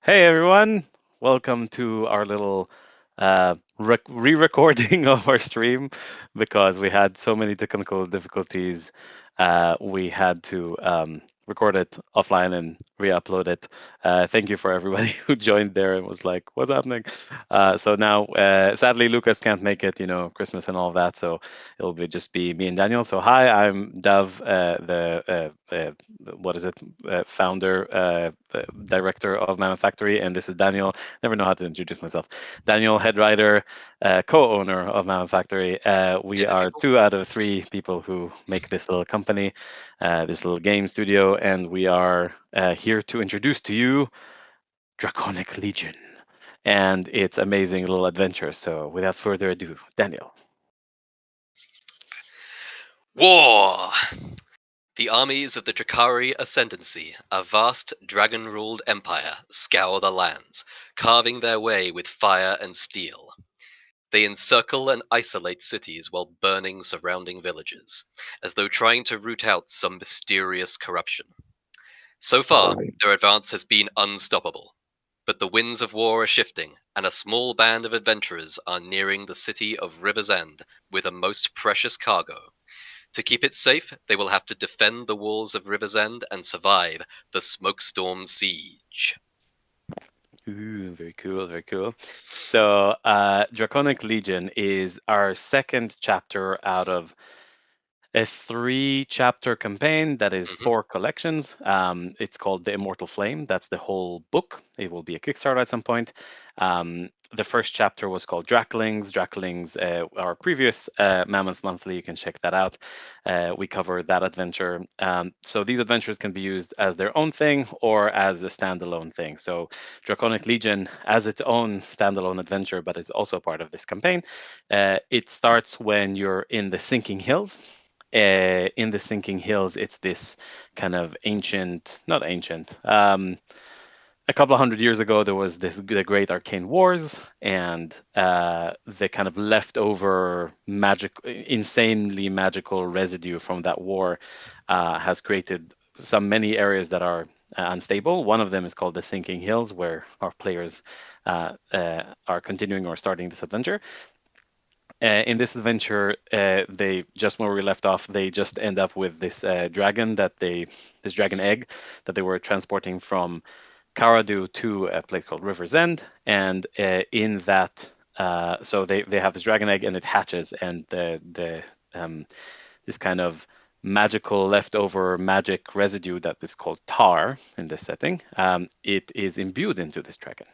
Hey everyone, welcome to our little re-recording of our stream because we had so many technical difficulties. We had to record it offline and re-upload it. Thank you for everybody who joined there and was like, "What's happening?" So now, sadly, Lucas can't make it. Christmas and all of that. So it'll just be me and Daniel. So hi, I'm Dav, what is it? Founder, director of Mammoth Factory, and this is Daniel. Never know how to introduce myself. Daniel, head writer, co-owner of Mammoth Factory. We Hey there, are people. two out of three people who make this little company, this little game studio, and we are here to introduce to you Draconic Legion and its amazing little adventure. So, without further ado, Daniel. War! The armies of the Drakari Ascendancy, a vast dragon-ruled empire, scour the lands, carving their way with fire and steel. They encircle and isolate cities while burning surrounding villages, as though trying to root out some mysterious corruption. So far, their advance has been unstoppable. But the winds of war are shifting, and a small band of adventurers are nearing the city of River's End with a most precious cargo. To keep it safe, they will have to defend the walls of River's End and survive the Smokestorm siege. Ooh, very cool, very cool. So, Draconic Legion is our second chapter out of a three-chapter campaign that is hmm four collections. It's called The Immortal Flame. That's the whole book. It will be a Kickstarter at some point. The first chapter was called Dracolings. Dracolings, our previous Mammoth Monthly, you can check that out. We cover that adventure. So these adventures can be used as their own thing or as a standalone thing. So Draconic Legion, as its own standalone adventure, but is also part of this campaign. It starts when you're in the Sinking Hills. In the Sinking Hills, it's this kind of ancient, not ancient. A couple of hundred years ago, there was the Great Arcane Wars, and the kind of leftover insanely magical residue from that war has created many areas that are unstable. One of them is called the Sinking Hills, where our players are continuing or starting this adventure. In this adventure, they just where we left off, they just end up with this this dragon egg that they were transporting from Karadu to a place called River's End, and in that, so they have this dragon egg and it hatches, and the this kind of magical leftover magic residue that is called tar in this setting, it is imbued into this dragon.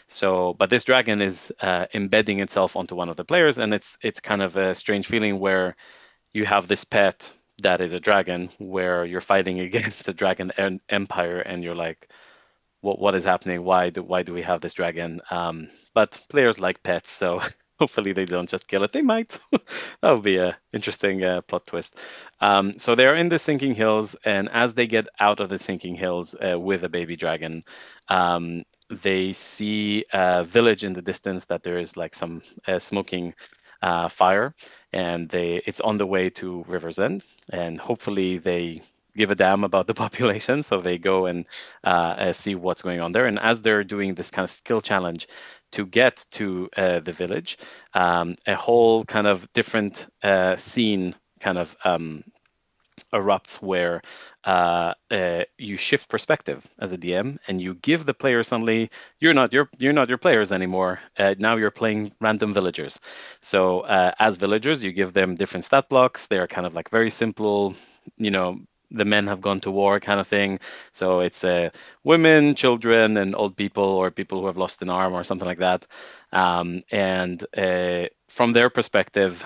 So, but this dragon is embedding itself onto one of the players, and it's kind of a strange feeling where you have this pet that is a dragon, where you're fighting against a dragon empire, and you're like, what is happening? Why do we have this dragon? But players like pets, so hopefully they don't just kill it. They might. That would be a interesting plot twist. So they're in the Sinking Hills, and as they get out of the Sinking Hills with a baby dragon, they see a village in the distance that there is like some smoking fire, and it's on the way to River's End, and hopefully they give a damn about the population, so they go and see what's going on there. And as they're doing this kind of skill challenge to get to the village, a whole kind of different scene kind of erupts where you shift perspective as a DM, and you give the player suddenly you're not your players anymore. Now you're playing random villagers. So as villagers, you give them different stat blocks. They're kind of like very simple, you know. The men have gone to war kind of thing. So it's women, children, and old people, or people who have lost an arm or something like that. And from their perspective,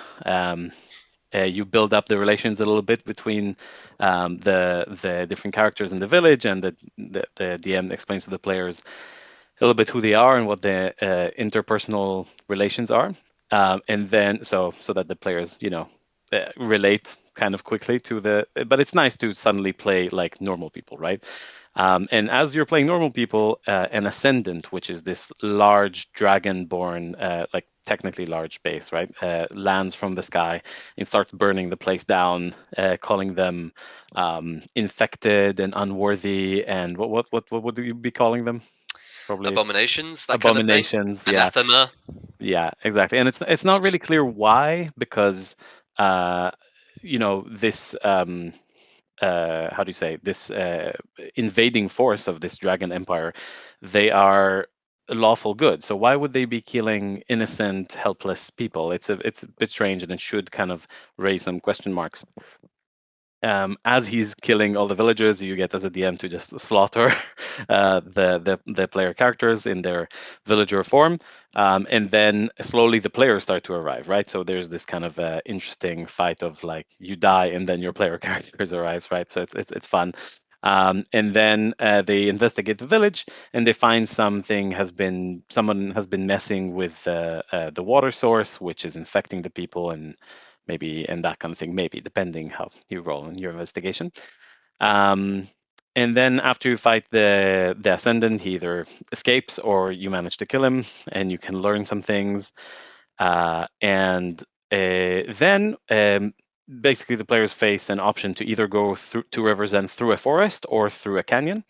you build up the relations a little bit between the different characters in the village, and the DM explains to the players a little bit who they are and what the interpersonal relations are, and then so that the players relate kind of quickly to the. But it's nice to suddenly play like normal people, right? And as you're playing normal people, an ascendant, which is this large dragon-born, like technically large base, right, lands from the sky and starts burning the place down, calling them infected and unworthy. And what would you be calling them? probably Abominations, that kind of thing. abominations. Yeah, Anathema. yeah, exactly. And it's not really clear why, because uh, this how do you say, this invading force of this dragon empire, they are lawful good. So why would they be killing innocent, helpless people? It's a bit strange, and it should kind of raise some question marks. As he's killing all the villagers, you get as a DM to just slaughter the player characters in their villager form, and then slowly the players start to arrive. Right, so there's this kind of interesting fight of like you die and then your player characters arrives. Right, so it's fun. And then they investigate the village and they find someone has been messing with the water source, which is infecting the people, and that kind of thing, maybe depending how you roll in your investigation. Um, and then after you fight the ascendant, he either escapes or you manage to kill him, and you can learn some things. And then basically the players face an option to either go through to rivers and through a forest or through a canyon.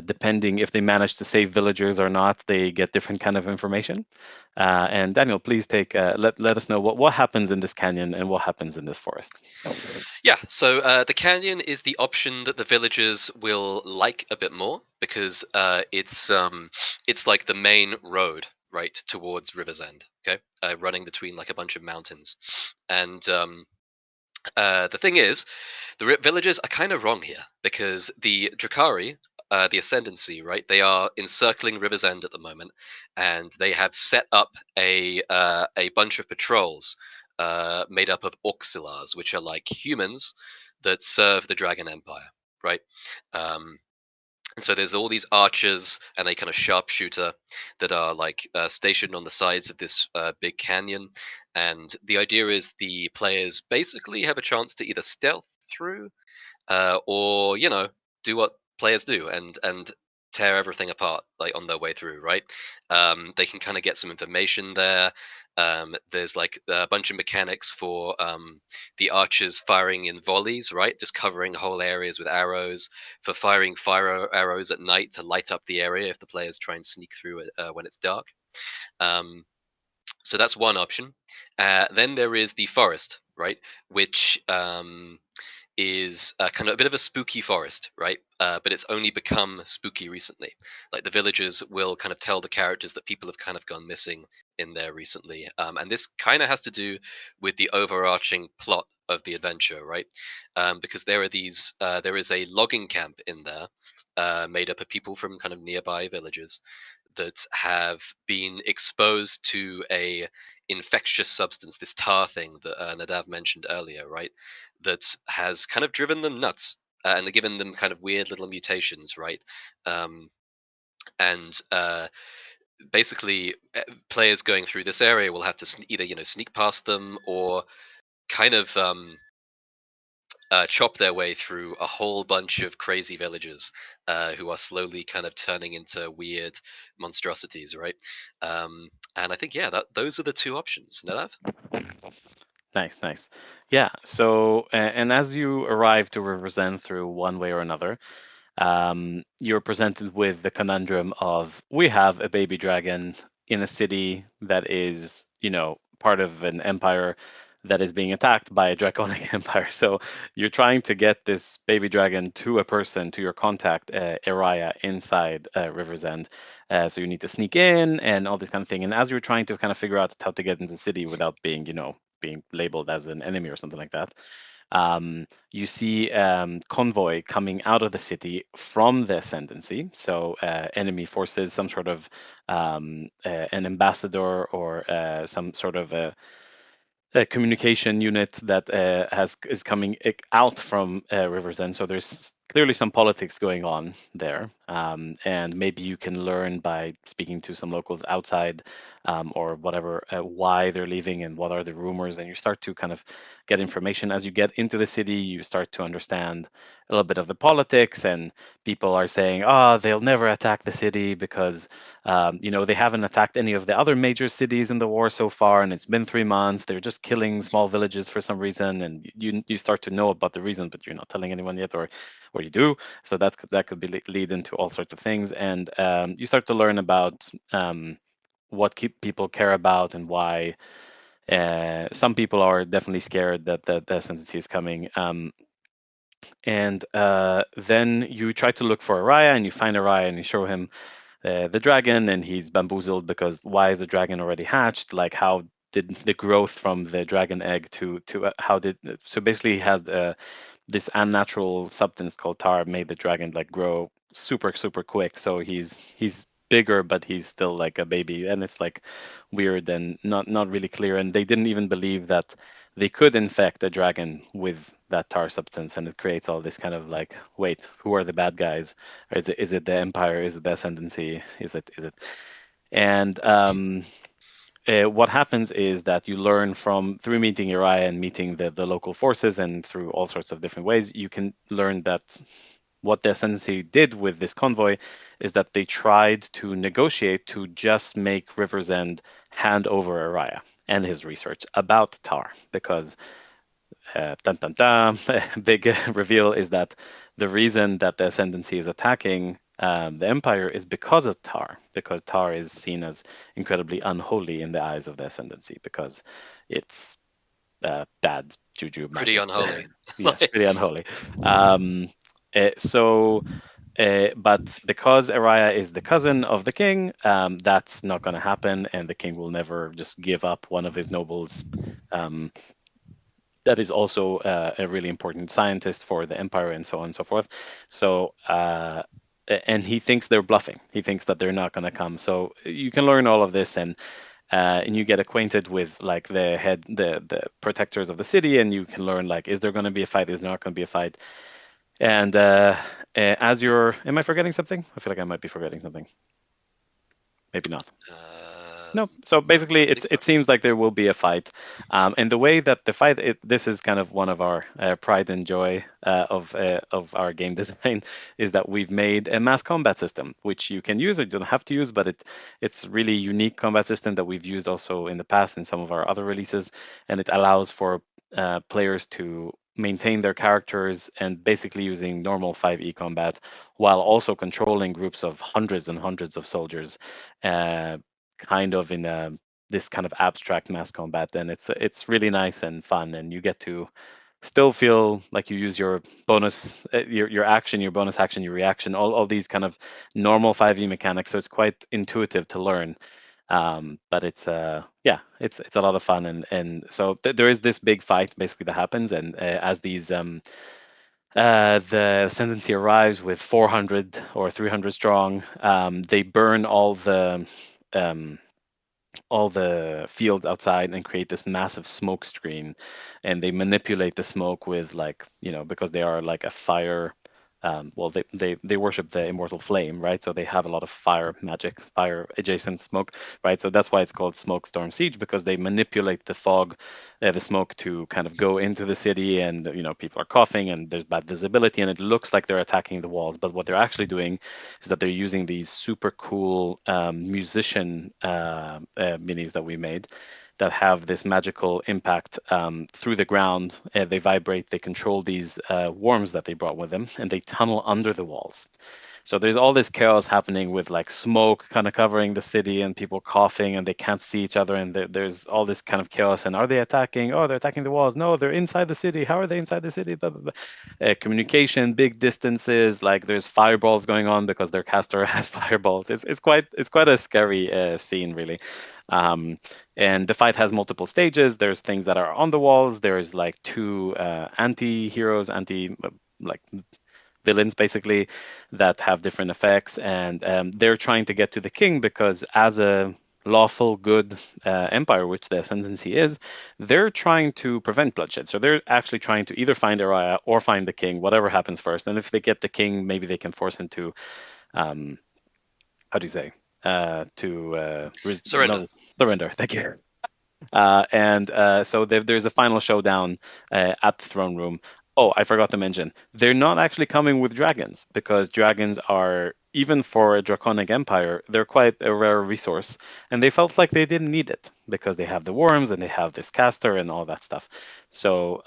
Depending if they manage to save villagers or not, they get different kind of information. And Daniel, please take let us know what happens in this canyon and what happens in this forest. Yeah, so the canyon is the option that the villagers will like a bit more because it's like the main road right towards River's End. Okay, running between like a bunch of mountains, and the thing is, the villagers are kind of wrong here because the Drakari, the Ascendancy, right? They are encircling River's End at the moment, and they have set up a bunch of patrols made up of auxiliars, which are like humans that serve the Dragon Empire, right? Um, and so there's all these archers and a kind of sharpshooter that are like stationed on the sides of this big canyon. And the idea is the players basically have a chance to either stealth through or do what players do and tear everything apart like on their way through, right? They can kind of get some information there. There's like a bunch of mechanics for the archers firing in volleys, right? Just covering whole areas with arrows, for firing fire arrows at night to light up the area if the players try and sneak through it when it's dark. Um, so that's one option. Then there is the forest, right? Which is kind of a bit of a spooky forest, right? But it's only become spooky recently. Like the villagers will kind of tell the characters that people have kind of gone missing in there recently, and this kind of has to do with the overarching plot of the adventure, right? Because there is a logging camp in there, made up of people from kind of nearby villages that have been exposed to a infectious substance, this tar thing that Nadav mentioned earlier, right? That has kind of driven them nuts and given them kind of weird little mutations, right? Um, and basically, players going through this area will have to either sneak past them or kind of chop their way through a whole bunch of crazy villagers who are slowly kind of turning into weird monstrosities, right? And I think that those are the two options. Nadav? Nice, nice. Yeah. So, and as you arrive to represent through one way or another, you're presented with the conundrum of we have a baby dragon in a city that is, part of an empire that is being attacked by a draconic empire. So you're trying to get this baby dragon to a person, to your contact, Araya, inside River's End. So you need to sneak in and all this kind of thing. And as you're trying to kind of figure out how to get into the city without being, being labeled as an enemy or something like that, you see convoy coming out of the city from the ascendancy, so enemy forces, some sort of an ambassador or some sort of a communication unit that has is coming out from Rivers End. So there's clearly some politics going on there, and maybe you can learn by speaking to some locals outside, or whatever, why they're leaving and what are the rumors, and you start to kind of get information as you get into the city. You start to understand a little bit of the politics, and people are saying, "Oh, they'll never attack the city because." They haven't attacked any of the other major cities in the war so far, and it's been 3 months. They're just killing small villages for some reason, and you start to know about the reason, but you're not telling anyone yet, or or you do. So that could be lead into all sorts of things, and you start to learn about what people care about and why. Some people are definitely scared that the ascendancy is coming. And then you try to look for Araya, and you find Araya, and you show him the dragon, and he's bamboozled because why is the dragon already hatched? Like, how did the growth from the dragon egg to how did so basically he has this unnatural substance called tar made the dragon like grow super quick. So he's bigger, but he's still like a baby, and it's like weird and not really clear. And they didn't even believe that they could infect a dragon with that tar substance, and it creates all this kind of like, wait, who are the bad guys? Or is it the Empire? Is it the Ascendancy? Is it? And what happens is that you learn from through meeting Uriah and meeting the local forces and through all sorts of different ways, you can learn that what the Ascendancy did with this convoy is that they tried to negotiate to just make River's End hand over Uriah and his research about Tar, because dun, dun, dun, big reveal is that the reason that the Ascendancy is attacking the Empire is because of Tar, because Tar is seen as incredibly unholy in the eyes of the Ascendancy, because it's bad juju Pretty magic. unholy. Yes, pretty unholy. Um, but because Araya is the cousin of the king, that's not going to happen, and the king will never just give up one of his nobles. Um, that is also a really important scientist for the empire, and so on and so forth. So, and he thinks they're bluffing. He thinks that they're not going to come. So you can learn all of this, and you get acquainted with like the protectors of the city, and you can learn like, is there going to be a fight? Is there not going to be a fight? And as you're, am I forgetting something? I feel like I might be forgetting something. Maybe not. No. So basically, I think so. it seems like there will be a fight, and the way that the fight, this is kind of one of our pride and joy of our game design, is that we've made a mass combat system, which you can use. You don't have to use, but it's really unique combat system that we've used also in the past in some of our other releases, and it allows for players to maintain their characters and basically using normal 5e combat while also controlling groups of hundreds and hundreds of soldiers. Uh, Kind of in this kind of abstract mass combat, and it's really nice and fun, and you get to still feel like you use your bonus, your action, your bonus action, your reaction, all these kind of normal 5e mechanics. So it's quite intuitive to learn. But it's yeah, it's a lot of fun, and so there is this big fight basically that happens, and as these the ascendancy arrives with 400 or 300 strong. They burn um, all the field outside and create this massive smoke screen, and they manipulate the smoke with, like, because they are like a fire. Well, they worship the immortal flame, right? So they have a lot of fire magic, fire adjacent smoke, right? So that's why it's called Smoke Storm Siege, because they manipulate the fog, the smoke, to kind of go into the city, and people are coughing and there's bad visibility, and it looks like they're attacking the walls, but what they're actually doing is that they're using these super cool musician minis that we made that have this magical impact through the ground. They vibrate, they control these worms that they brought with them, and they tunnel under the walls. So there's all this chaos happening with like smoke kind of covering the city and people coughing and they can't see each other, and there's all this kind of chaos. And are they attacking? Oh, they're attacking the walls. No, they're inside the city. How are they inside the city? Blah, blah, blah. Communication, big distances. Like there's fireballs going on because their caster has fireballs. It's quite a scary scene, really. Um, and the fight has multiple stages. There's things that are on the walls. There's like two anti-heroes, like villains basically, that have different effects, and they're trying to get to the king because, as a lawful good empire, which the ascendancy is, they're trying to prevent bloodshed. So they're actually trying to either find Araya or find the king, whatever happens first. And if they get the king, maybe they can force him to, um, how do you say, Surrender. no, surrender. Thank you. And so there's a final showdown at the throne room. Oh, I forgot to mention, they're not actually coming with dragons, because dragons are, even for a draconic empire, they're quite a rare resource, and they felt like they didn't need it because they have the worms and they have this caster and all that stuff. So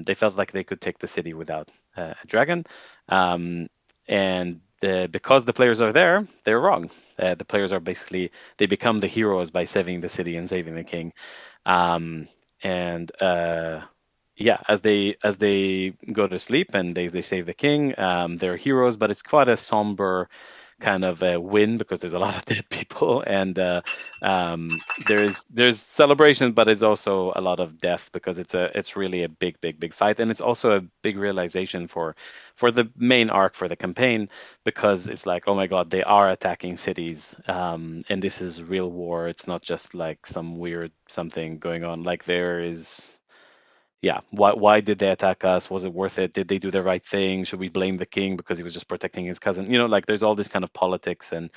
they felt like they could take the city without a dragon, um, and because the players are there, they're wrong. The players are basically they become the heroes by saving the city and saving the king, and yeah, as they go to sleep and they save the king, they're heroes, but it's quite a somber kind of win because there's a lot of dead people, and there's celebration, but it's also a lot of death because it's really a big fight, and it's also a big realization for the main arc for the campaign, because it's like, oh my god, they are attacking cities, and this is real war. It's not just like some weird something going on. Like there is, yeah, why did they attack us? Was it worth it? Did they do the right thing? Should we blame the king because he was just protecting his cousin? Like there's all this kind of politics and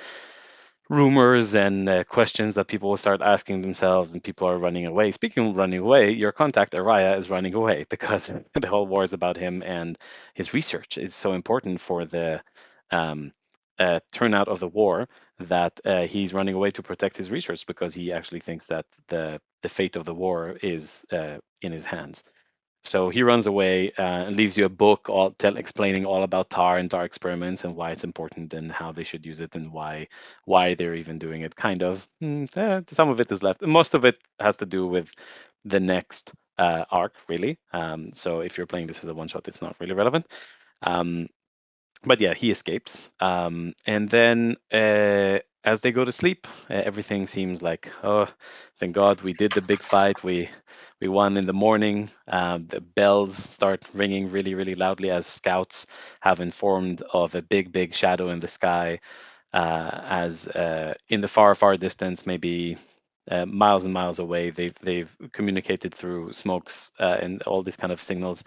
rumors and questions that people will start asking themselves, and people are running away. Speaking of running away, your contact Araya is running away because the whole war is about him, and his research is so important for the um, turnout of the war, that he's running away to protect his research because he actually thinks that the fate of the war is in his hands. So he runs away and leaves you a book explaining all about tar and tar experiments and why it's important and how they should use it and why they're even doing it. Kind of. Some of it is left. Most of it has to do with the next arc, really. So if you're playing this as a one shot, it's not really relevant. Um, but yeah, he escapes. And then as they go to sleep, everything seems like, oh, thank God we did the big fight. We won in the morning. The bells start ringing really, really loudly as scouts have informed of a big shadow in the sky, as in the far distance, maybe miles and miles away, they've communicated through smokes and all these kind of signals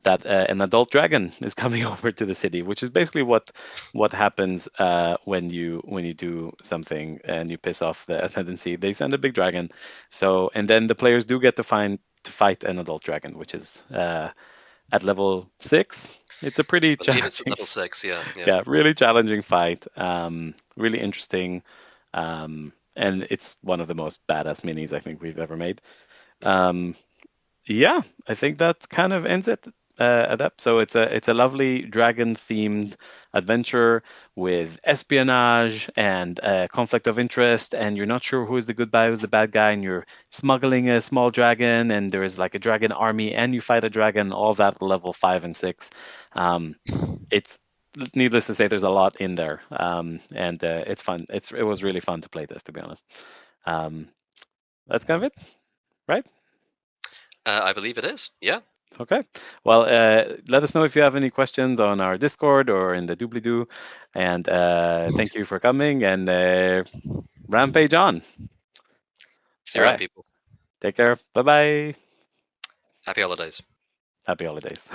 that an adult dragon is coming over to the city, which is basically what happens when you do something and you piss off the ascendancy. They send a big dragon, so and then the players do get to fight an adult dragon, which is at level 6. It's a I pretty believe it's at challenging level 6. Yeah, yeah. yeah, really challenging fight. Really interesting. And it's one of the most badass minis I think we've ever made. Hmm. Um, yeah, I think that kind of ends it. Adept. So it's a lovely dragon themed adventure with espionage and conflict of interest, and you're not sure who is the good guy, who's the bad guy, and you're smuggling a small dragon, and there is like a dragon army, and you fight a dragon. All that level 5 and 6. Um, it's needless to say, there's a lot in there, and it's fun. It was really fun to play this, to be honest. Um, that's kind of it, right? I believe it is. Yeah. Okay. Well, let us know if you have any questions on our Discord or in the doobly doo. And thank you for coming, and rampage on. See All you around, right. people. Take care. Bye bye. Happy holidays. Happy holidays.